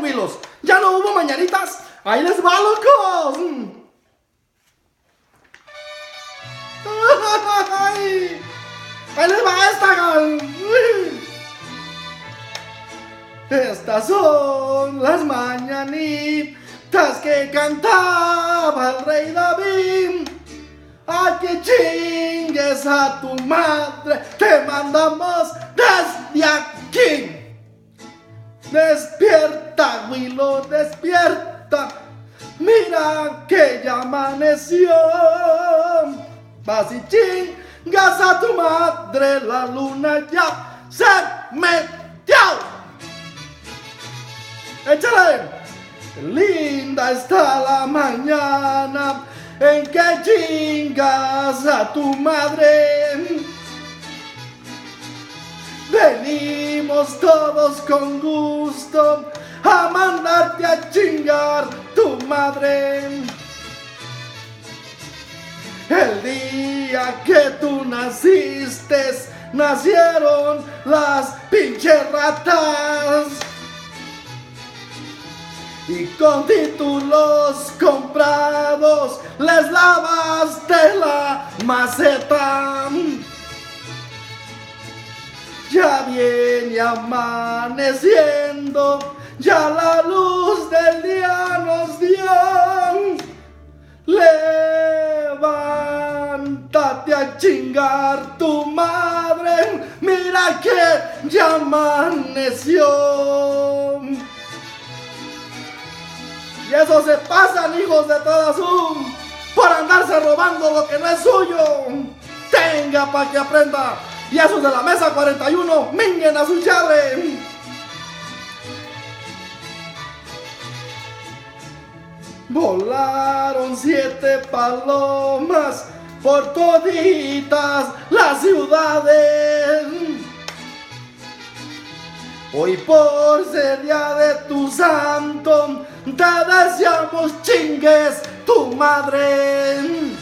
Willos. Ya no hubo mañanitas. Ahí les va, locos. Ay, ahí les va esta. Estas son las mañanitas que cantaba el rey David. ¡Ay, que chingues a tu madre! ¡Te mandamos desde aquí! ¡Despierta, Willow, despierta! ¡Mira que ya amaneció! Vas y chingas a tu madre, la luna ya se metió. ¡Échale! Linda está la mañana en que chingas a tu madre. Venimos todos con gusto a mandarte a chingar tu madre. El día que tú naciste, nacieron las pinches ratas. Y con títulos comprados les lavaste la maceta. Ya viene amaneciendo, ya la luz del día nos dio. Levántate a chingar tu madre, mira que ya amaneció. Y eso se pasan, hijos de todas por andarse robando lo que no es suyo. Tenga pa' que aprenda. Y esos de la mesa 41, minguen a su chave. Volaron 7 palomas por toditas las ciudades. Hoy por ser día de tu santo, te deseamos chingues tu madre.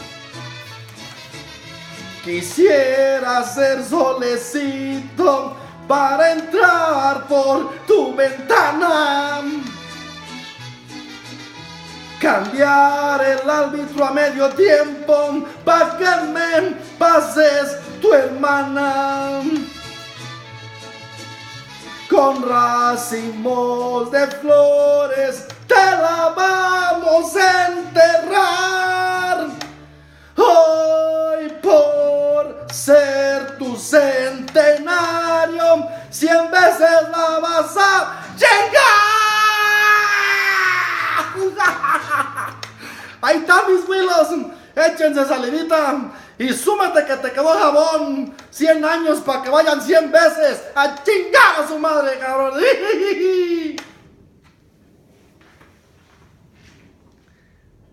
Quisiera ser solecito para entrar por tu ventana. Cambiar el árbitro a medio tiempo pa' que me pases tu hermana. Con racimos de flores te la vamos a enterrar. Hoy por ser tu centenario 100 veces la vas a chingar. Ahí está, mis Willos. Échense salivita y súmate que te quedó jabón. 100 años para que vayan 100 veces a chingar a su madre, cabrón.